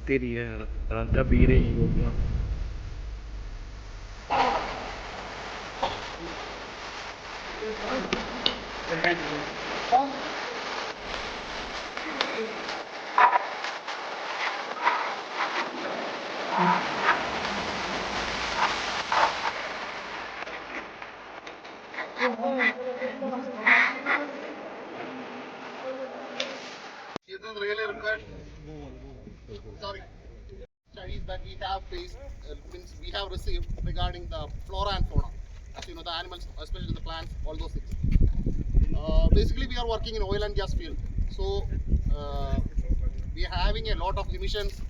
तेरी है राजा पी रही है This is really required. Sorry, studies that we have faced, means we have received regarding the flora and fauna. As you know, the animals, especially the plants, all those things. Basically, we are working in oil and gas field, so we are having a lot of emissions,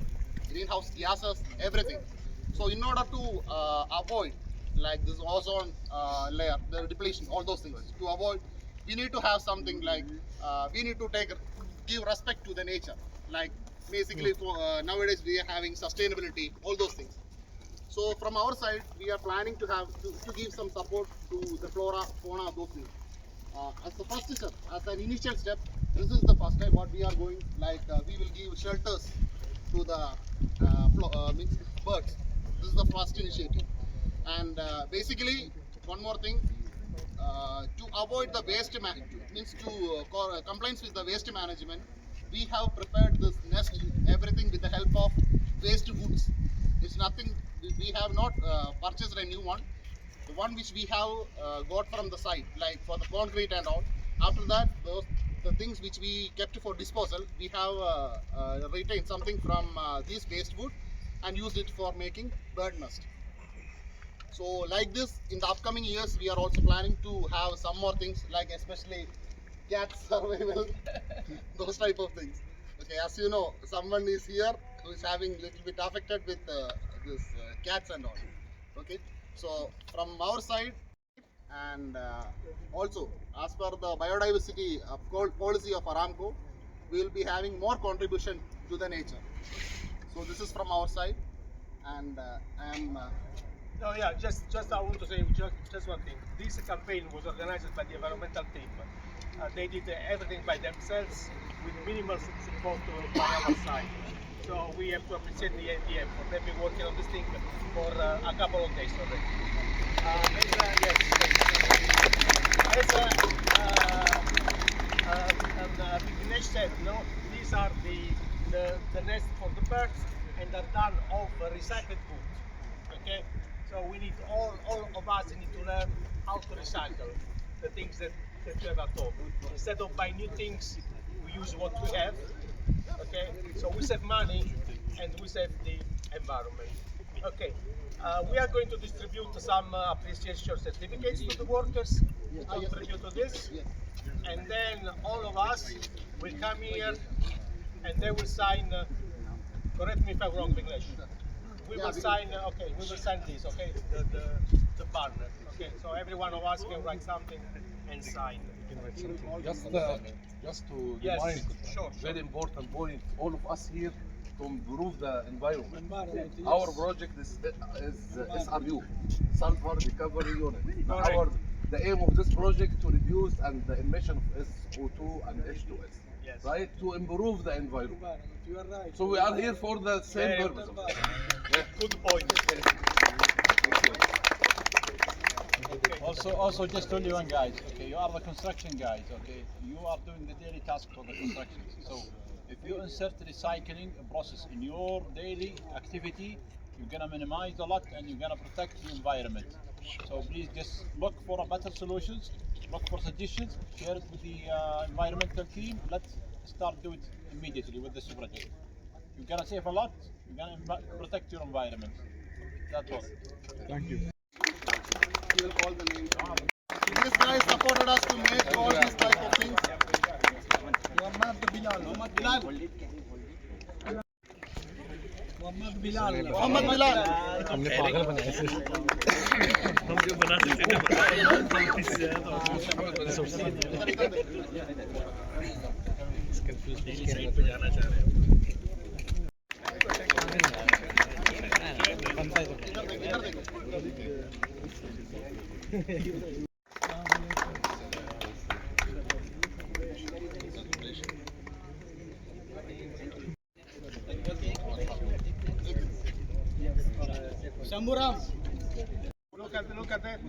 greenhouse gases, everything. So, in order to avoid like this ozone layer, the depletion, all those things, to avoid, we need to have something like we need to give respect to the nature. Like basically, for nowadays we are having sustainability, all those things. So from our side, we are planning to have to give some support to the flora, fauna, those things. As the first step, as an initial step, this is the first step. What we are going like, we will give shelters to the means birds. This is the first initiative, and basically one more thing. To avoid the waste means to compliance with the waste management, we have prepared this nest everything with the help of waste woods. It's nothing. We have not purchased a new one. The one which we have got from the site, like for the concrete and all. After that, the things which we kept for disposal, we have retained something from this waste wood and used it for making bird nest. So like this, in the upcoming years, we are also planning to have some more things, like especially cat survival, those type of things. Okay, as you know, someone is here who is having little bit affected with this cats and all. Okay, so from our side, and also as per the biodiversity policy of Aramco, we will be having more contribution to the nature. So this is from our side, and I am. No, yeah, just I want to say just one thing. This campaign was organized by the environmental team. They did everything by themselves with minimal support by our side. So we have to appreciate the NDM for them been working on this thing for a couple of days already. As Vignesh said, no, the nest for the birds, and are done of recycled wood. Okay, so we need all of us need to learn how to recycle the things that you have at home. Instead of buying new things, we use what we have. Okay, so we save money and we save the environment. Okay, we are going to distribute some appreciation certificates to the workers who contribute to this, and then all of us will come here and they will sign. Correct me if I'm wrong, English. We will sign. Okay, we will sign this. Okay, the partner. Okay, so every one of us can write something and sign. Just to Yes, remind, sure. very important point, all of us here to improve the environment. Our project is SRU, Sulfur Recovery Unit. Correct. The aim of this project to reduce and the emission of SO2 and H2S, Yes. right? To improve the environment. So we are here for the same Very purpose. Good point. Also, just only one guys. Okay, you are the construction guys. Okay, you are doing the daily task for the construction. So, if you insert recycling process in your daily activity, you're gonna minimize a lot and you're gonna protect the environment. So please just look for a better solutions. Look for suggestions. Share it with the environmental team. Let's start do it immediately with this project. You're gonna save a lot. You're gonna protect your environment. That's all. We'll call the name. These guys supported us to make all these type of things. Mohammed Bilal. हमने पागल बनाया इसे हम जो बना सकते थे इस कंफ्यूज के साइड पे जाना चाह रहे हैं Shamburam. Look at that.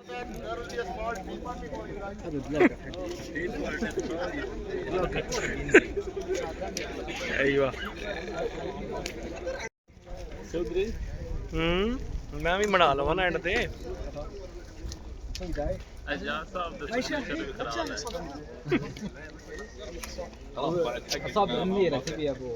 There will be a small tea party going on. ايوه ਮੈਂ ਵੀ ਬਣਾ ਲਵਾਂ ਨਾ ਐਂਡ ਤੇ اجازت صاحب ਦਾ ਸਿਗਨੇਚਰ ਵੀ ਖਰਾਬ أصاب أميرة تبي أبو